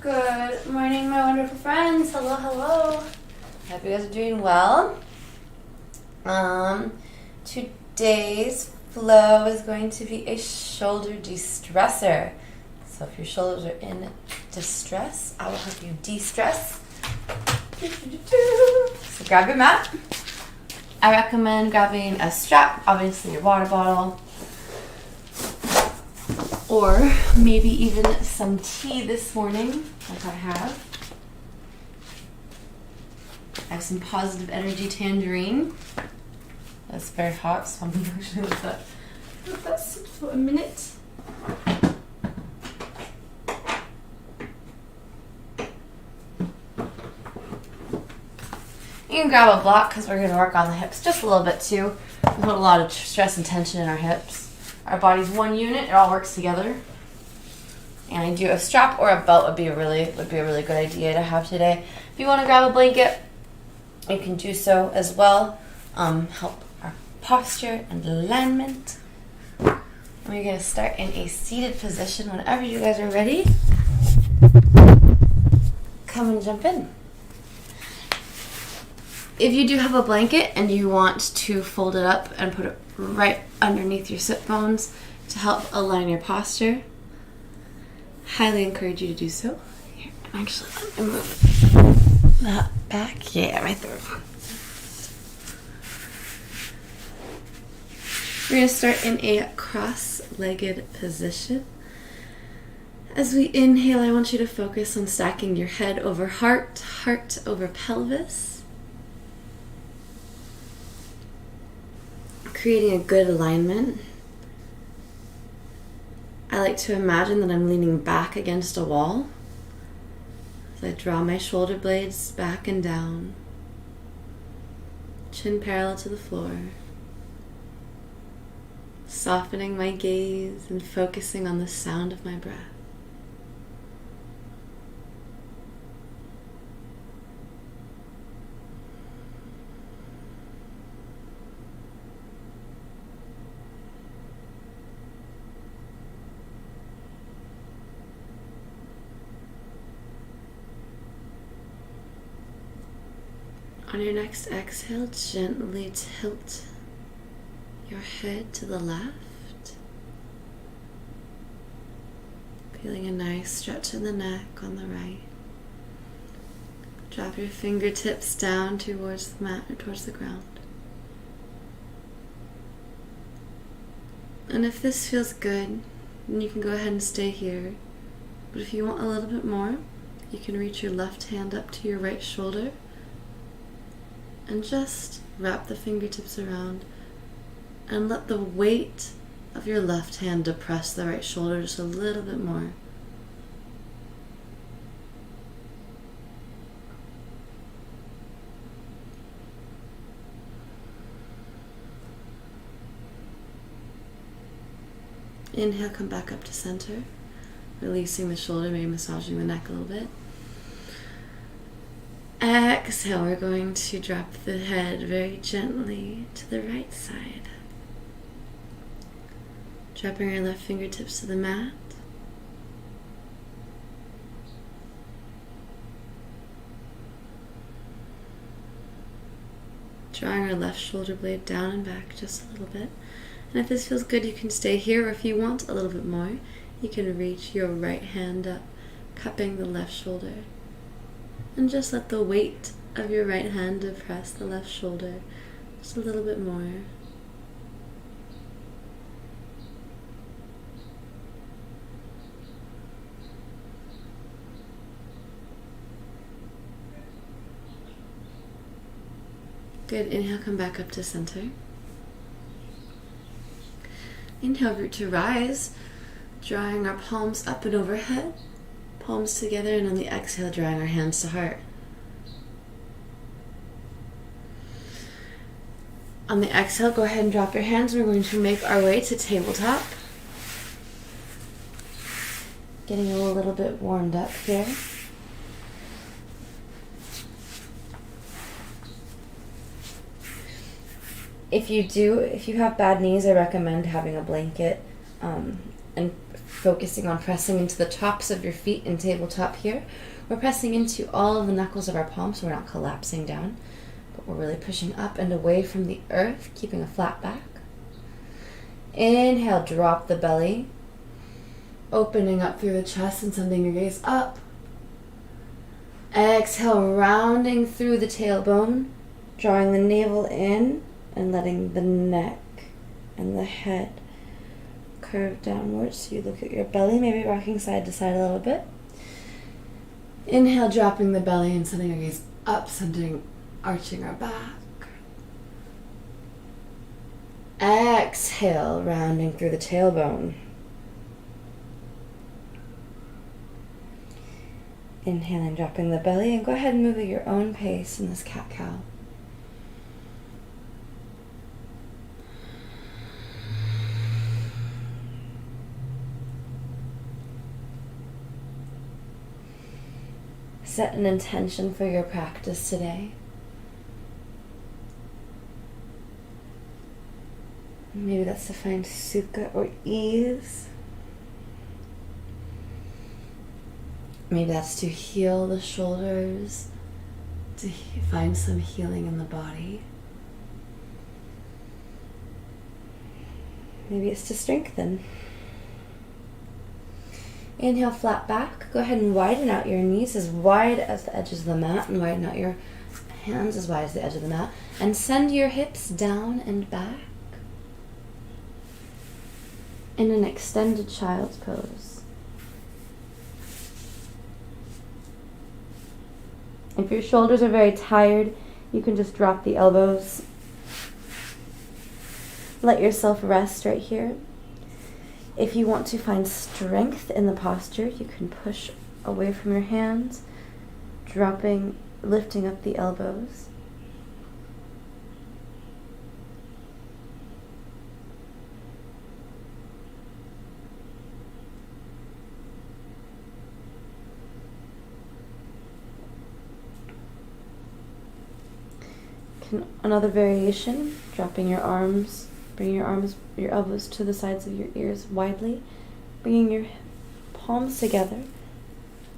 Good morning, my wonderful friends. Hello, hello. Hope you guys are doing well. Today's flow is going to be a shoulder de-stressor. So if your shoulders are in distress, I will help you de-stress. So grab your mat. I recommend grabbing a strap, obviously your water bottle, or maybe even some tea this morning, like I have. I have some positive energy tangerine. That's very hot, so I'm going to actually let that sit for a minute. You can grab a block because we're going to work on the hips just a little bit too. We put a lot of stress and tension in our hips. Our body's one unit; it all works together. And I do a strap or a belt would be a really good idea to have today. If you want to grab a blanket, you can do so as well. Help our posture and alignment. And we're going to start in a seated position whenever you guys are ready. Come and jump in. If you do have a blanket and you want to fold it up and put it right underneath your sit bones to help align your posture, highly encourage you to do so. Here, actually, let me move that back. Yeah, right there. We're going to start in a cross-legged position. As we inhale, I want you to focus on stacking your head over heart, heart over pelvis, creating a good alignment. I like to imagine that I'm leaning back against a wall as I draw my shoulder blades back and down, chin parallel to the floor, softening my gaze and focusing on the sound of my breath. On your next exhale, gently tilt your head to the left, feeling a nice stretch in the neck on the right. Drop your fingertips down towards the mat or towards the ground. And if this feels good, then you can go ahead and stay here. But if you want a little bit more, you can reach your left hand up to your right shoulder and just wrap the fingertips around and let the weight of your left hand depress the right shoulder just a little bit more. Inhale, come back up to center, releasing the shoulder, maybe massaging the neck a little bit. Exhale, we're going to drop the head very gently to the right side. Dropping our left fingertips to the mat. Drawing our left shoulder blade down and back just a little bit. And if this feels good, you can stay here, or if you want a little bit more, you can reach your right hand up, cupping the left shoulder. And just let the weight of your right hand depress the left shoulder just a little bit more. Good. Inhale, come back up to center. Inhale, root to rise, drawing our palms up and overhead. Palms together, and on the exhale, drawing our hands to heart. On the exhale, go ahead and drop your hands. We're going to make our way to tabletop. Getting a little bit warmed up here. If you have bad knees, I recommend having a blanket and focusing on pressing into the tops of your feet in tabletop here. We're pressing into all of the knuckles of our palms, so we're not collapsing down, but we're really pushing up and away from the earth, keeping a flat back. Inhale, drop the belly, opening up through the chest and sending your gaze up. Exhale, rounding through the tailbone, drawing the navel in and letting the neck and the head curve downwards. So you look at your belly, maybe rocking side to side a little bit. Inhale, dropping the belly and sending our gaze up, arching our back. Exhale, rounding through the tailbone. Inhaling, dropping the belly, and go ahead and move at your own pace in this cat-cow. Set an intention for your practice today. Maybe that's to find sukha or ease. Maybe that's to heal the shoulders, to find some healing in the body. Maybe it's to strengthen. Inhale, flat back. Go ahead and widen out your knees as wide as the edges of the mat, and widen out your hands as wide as the edge of the mat. And send your hips down and back in an extended child's pose. If your shoulders are very tired, you can just drop the elbows. Let yourself rest right here. If you want to find strength in the posture, you can push away from your hands, lifting up the elbows. Another variation, dropping your arms, bringing your elbows to the sides of your ears widely, bringing your palms together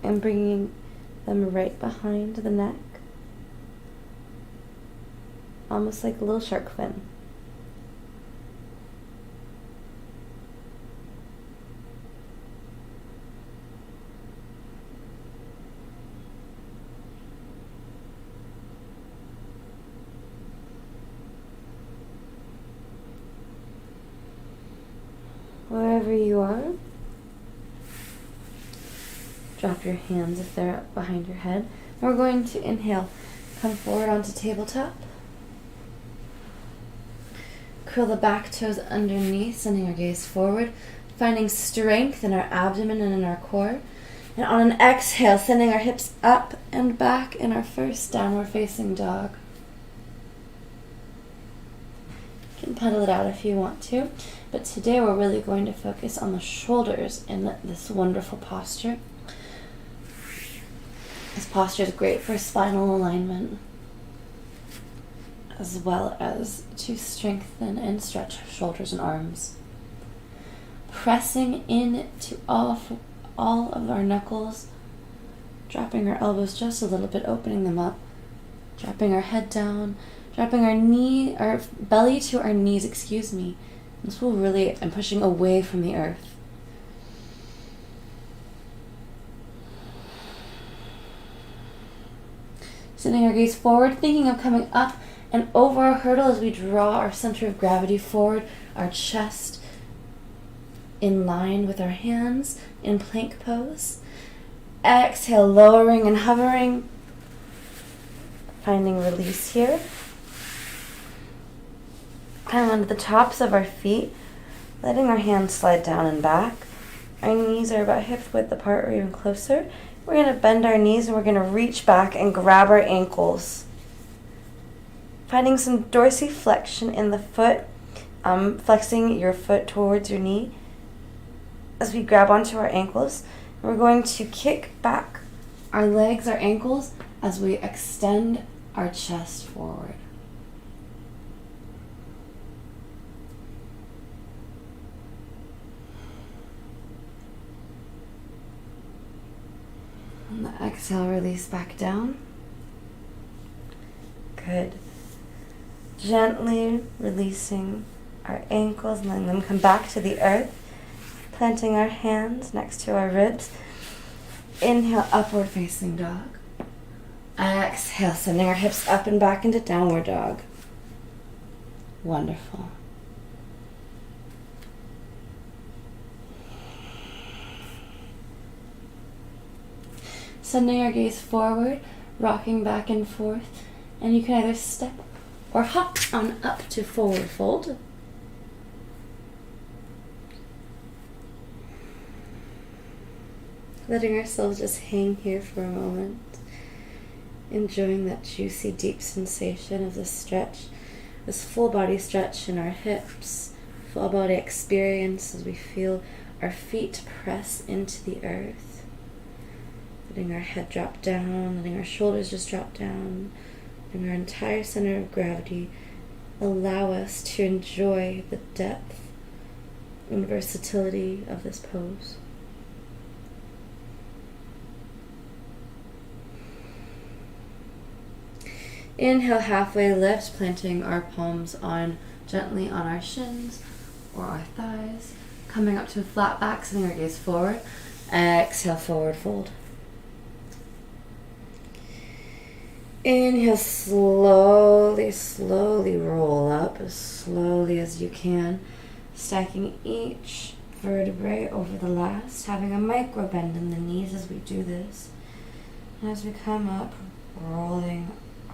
and bringing them right behind the neck, almost like a little shark fin. Wherever you are, drop your hands if they're up behind your head. We're going to inhale, come forward onto tabletop. Curl the back toes underneath, sending our gaze forward, finding strength in our abdomen and in our core. And on an exhale, sending our hips up and back in our first downward facing dog. You can pedal it out if you want to. But today we're really going to focus on the shoulders in this wonderful posture. This posture is great for spinal alignment, as well as to strengthen and stretch shoulders and arms. Pressing in to all of our knuckles, dropping our elbows just a little bit, opening them up, dropping our head down, dropping our belly to our knees, This will really, I'm pushing away from the earth. Sending our gaze forward, thinking of coming up and over our hurdle as we draw our center of gravity forward, our chest in line with our hands in plank pose. Exhale, lowering and hovering, finding release here. Kind of onto the tops of our feet, letting our hands slide down and back. Our knees are about hip width apart or even closer. We're going to bend our knees and we're going to reach back and grab our ankles. Finding some dorsiflexion in the foot, flexing your foot towards your knee as we grab onto our ankles. We're going to kick back our legs, our ankles, as we extend our chest forward. Exhale, release back down. Good. Gently releasing our ankles and letting them come back to the earth. Planting our hands next to our ribs. Inhale, upward facing dog. Exhale, sending our hips up and back into downward dog. Wonderful. Sending our gaze forward, rocking back and forth, and you can either step or hop on up to forward fold. Letting ourselves just hang here for a moment, enjoying that juicy, deep sensation of this stretch, this full body stretch in our hips, full body experience as we feel our feet press into the earth. Letting our head drop down, letting our shoulders just drop down, letting our entire center of gravity allow us to enjoy the depth and versatility of this pose. Inhale, halfway lift, planting our palms gently on our shins or our thighs. Coming up to a flat back, sending our gaze forward. Exhale, forward fold. Inhale, slowly roll up as slowly as you can, stacking each vertebrae over the last, having a micro bend in the knees as we do this. And as we come up, rolling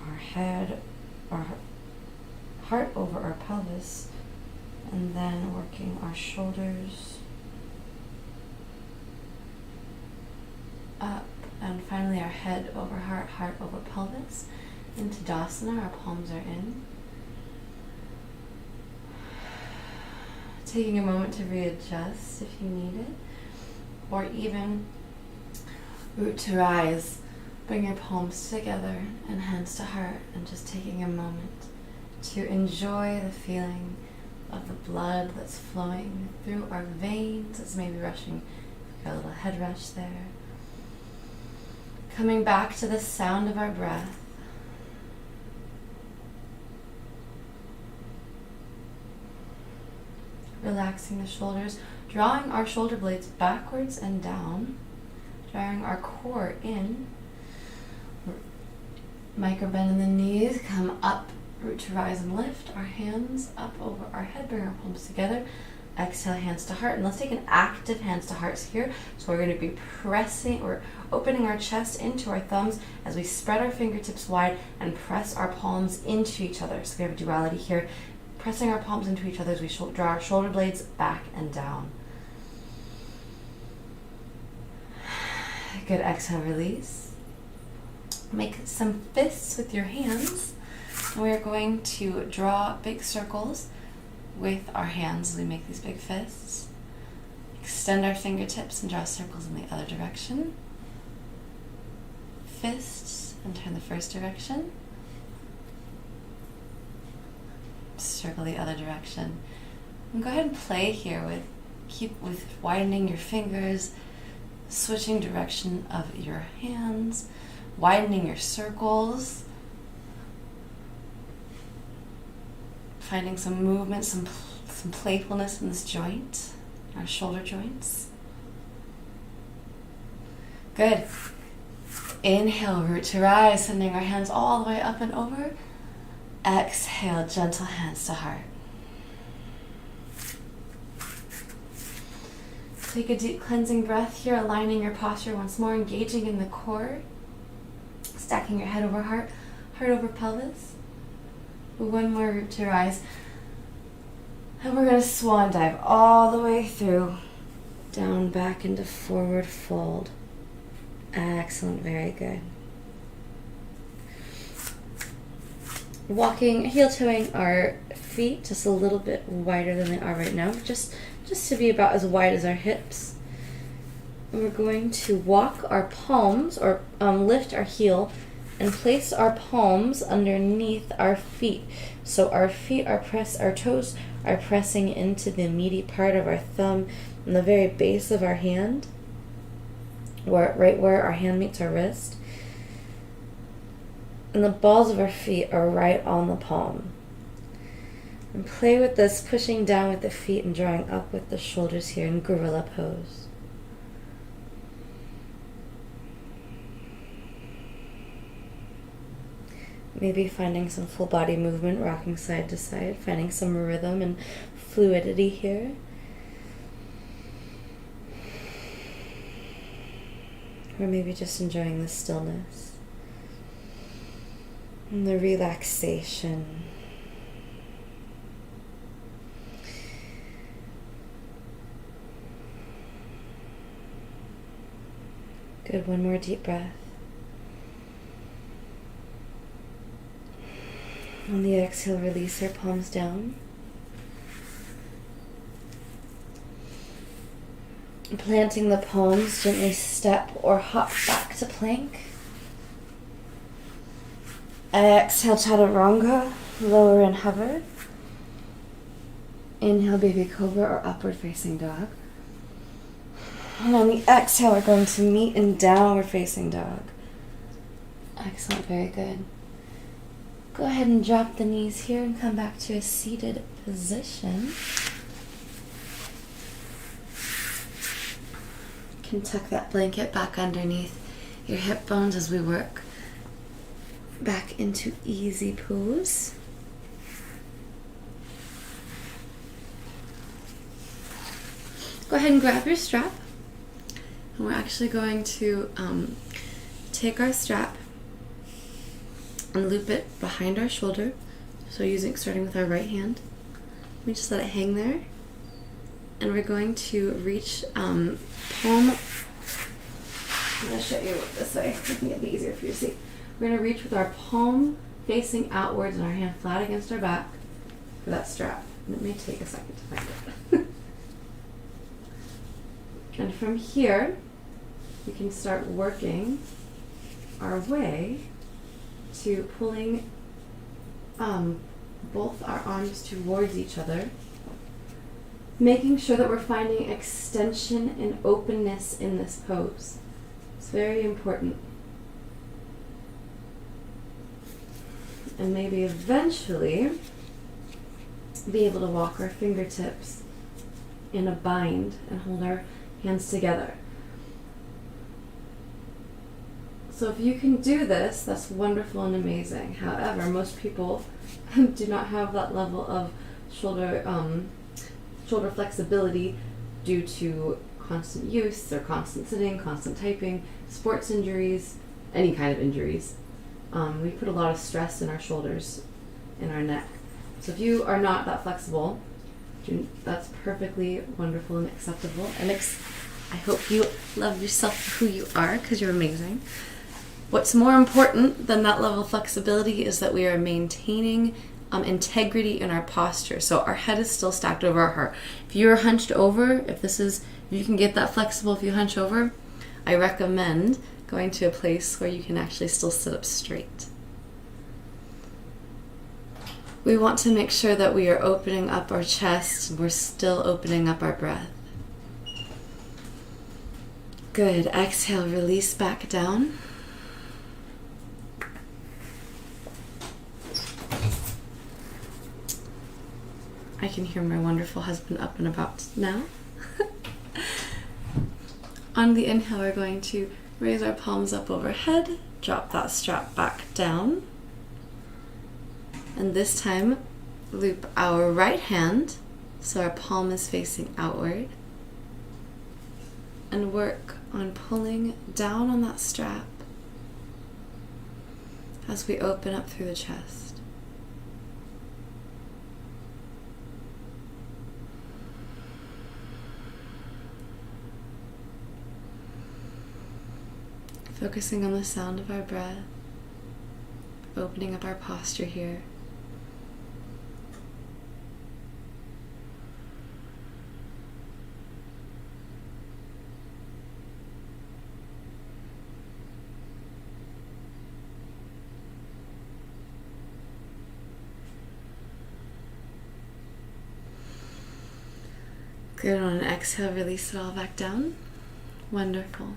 our head, our heart over our pelvis, and then working our shoulders up, and finally our head over heart, heart over pelvis, into Tadasana. Our palms are in. Taking a moment to readjust if you need it, or even root to rise. Bring your palms together and hands to heart, and just taking a moment to enjoy the feeling of the blood that's flowing through our veins. It's maybe rushing, got a little head rush there. Coming back to the sound of our breath. Relaxing the shoulders, drawing our shoulder blades backwards and down, drawing our core in. Micro bend in the knees, come up, root to rise and lift. Our hands up over our head, bring our palms together. Exhale, hands to heart. And let's take an active hands to hearts here. So we're going to be pressing or opening our chest into our thumbs as we spread our fingertips wide and press our palms into each other. So we have a duality here, pressing our palms into each other as we draw our shoulder blades back and down. Good, exhale, release. Make some fists with your hands. And we are going to draw big circles with our hands as we make these big fists. Extend our fingertips and draw circles in the other direction. Fists, and turn the first direction. Circle the other direction. And go ahead and play here with widening your fingers, switching direction of your hands, widening your circles, finding some movement, some playfulness in this joint, our shoulder joints. Good. Inhale, root to rise, sending our hands all the way up and over. Exhale, gentle hands to heart. Take a deep cleansing breath here, aligning your posture once more, engaging in the core, stacking your head over heart, heart over pelvis. One more root to rise. And we're going to swan dive all the way through, down, back into forward fold. Excellent, very good. Walking, heel-toeing our feet just a little bit wider than they are right now, just to be about as wide as our hips. And we're going to walk our palms, or lift our heel, and place our palms underneath our feet. So our feet are our toes are pressing into the meaty part of our thumb and the very base of our hand. right where our hand meets our wrist. And the balls of our feet are right on the palm. And play with this, pushing down with the feet and drawing up with the shoulders here in gorilla pose. Maybe finding some full body movement, rocking side to side, finding some rhythm and fluidity here. Or maybe just enjoying the stillness and the relaxation. Good, one more deep breath. On the exhale, release our palms down. Planting the palms, gently step or hop back to plank. Exhale, chaturanga, lower and hover. Inhale, baby cobra or upward facing dog. And on the exhale, we're going to meet in downward facing dog. Excellent, very good. Go ahead and drop the knees here and come back to a seated position. You can tuck that blanket back underneath your hip bones as we work back into easy pose. Go ahead and grab your strap. And we're actually going to take our strap and loop it behind our shoulder. So starting with our right hand. We just let it hang there. And we're going to reach palm. I'm going to show you this way. I think it'll be easier for you to see. We're going to reach with our palm facing outwards and our hand flat against our back for that strap. And it may take a second to find it. And from here, we can start working our way to pulling both our arms towards each other, making sure that we're finding extension and openness in this pose. It's very important. And maybe eventually be able to walk our fingertips in a bind and hold our hands together. So if you can do this, that's wonderful and amazing. However, most people do not have that level of shoulder flexibility due to constant use or constant sitting, constant typing, sports injuries, any kind of injuries. We put a lot of stress in our shoulders, in our neck. So if you are not that flexible, that's perfectly wonderful and acceptable. And I hope you love yourself for who you are, because you're amazing. What's more important than that level of flexibility is that we are maintaining integrity in our posture. So our head is still stacked over our heart. If you're hunched over, if you can get that flexible if you hunch over, I recommend going to a place where you can actually still sit up straight. We want to make sure that we are opening up our chest and we're still opening up our breath. Good. Exhale, release back down. I can hear my wonderful husband up and about now. On the inhale, we're going to raise our palms up overhead, drop that strap back down, and this time loop our right hand so our palm is facing outward, and work on pulling down on that strap as we open up through the chest. Focusing on the sound of our breath, opening up our posture here. Good. On an exhale, release it all back down. Wonderful.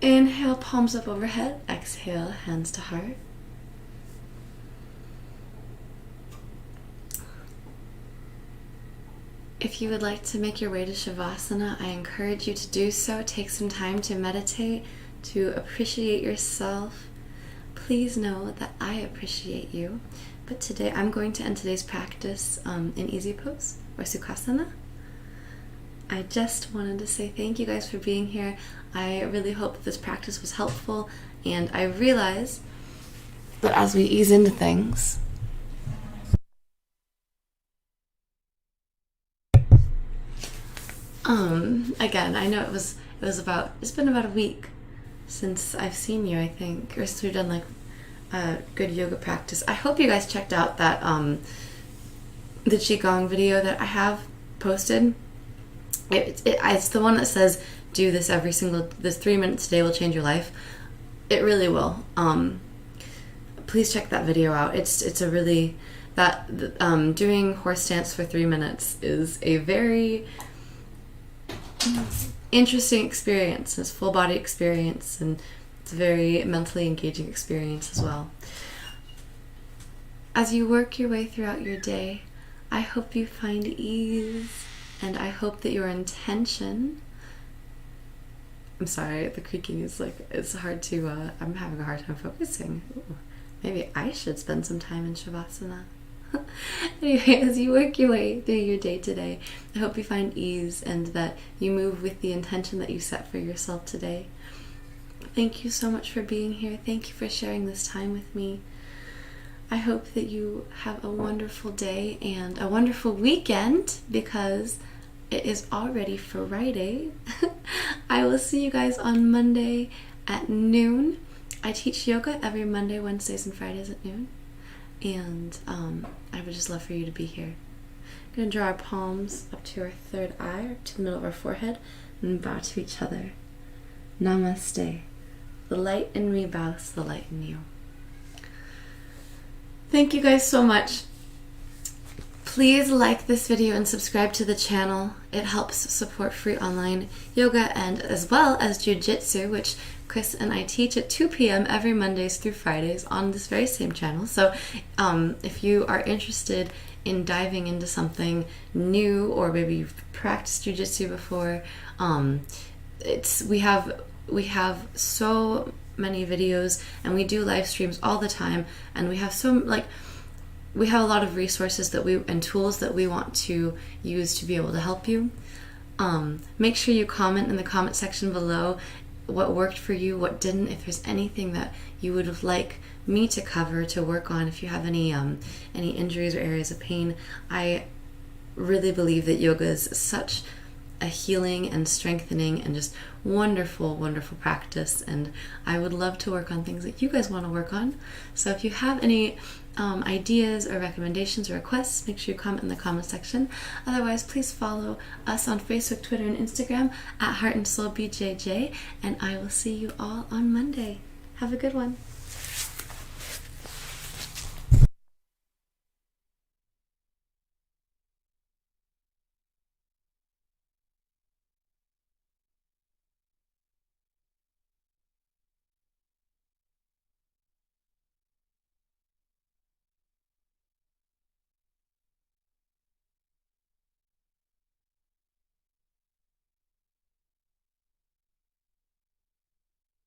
Inhale, palms up overhead. Exhale, hands to heart. If you would like to make your way to Shavasana, I encourage you to do so. Take some time to meditate, to appreciate yourself. Please know that I appreciate you. But today, I'm going to end today's practice in Easy Pose or Sukhasana. I just wanted to say thank you guys for being here. I really hope that this practice was helpful, and I realize that as we ease into things, again, I know it's been about a week since I've seen you, I think, or since we've done like a good yoga practice. I hope you guys checked out that the Qigong video that I have posted. It's the one that says, do this this 3 minutes a day will change your life. It really will. Please check that video out. It's a really, doing horse stance for 3 minutes is a very interesting experience. It's a full body experience, and it's a very mentally engaging experience as well. As you work your way throughout your day, I hope you find ease, and I hope that your intention, I'm sorry, the creaking is like, it's hard to, I'm having a hard time focusing. Ooh, maybe I should spend some time in Shavasana. Anyway, as you work your way through your day today, I hope you find ease and that you move with the intention that you set for yourself today. Thank you so much for being here. Thank you for sharing this time with me. I hope that you have a wonderful day and a wonderful weekend, because it is already Friday. I will see you guys on Monday at noon. I teach yoga every Monday, Wednesdays, and Fridays at noon. And I would just love for you to be here. I'm going to draw our palms up to our third eye, or to the middle of our forehead, and bow to each other. Namaste. The light in me bows to the light in you. Thank you guys so much. Please like this video and subscribe to the channel. It helps support free online yoga and as well as jiu-jitsu, which Chris and I teach at 2 p.m. every Mondays through Fridays on this very same channel. So if you are interested in diving into something new, or maybe you've practiced jiu-jitsu before, we have so many videos, and we do live streams all the time, and we have we have a lot of resources and tools that we want to use to be able to help you. Make sure you comment in the comment section below what worked for you, what didn't, if there's anything that you would have liked me to cover, to work on, if you have any injuries or areas of pain. I really believe that yoga is such a healing and strengthening and just wonderful, wonderful practice, and I would love to work on things that you guys want to work on. So if you have any ideas or recommendations or requests, make sure you comment in the comment section. Otherwise, please follow us on Facebook, Twitter, and Instagram at Heart and Soul BJJ, and I will see you all on Monday. Have a good one.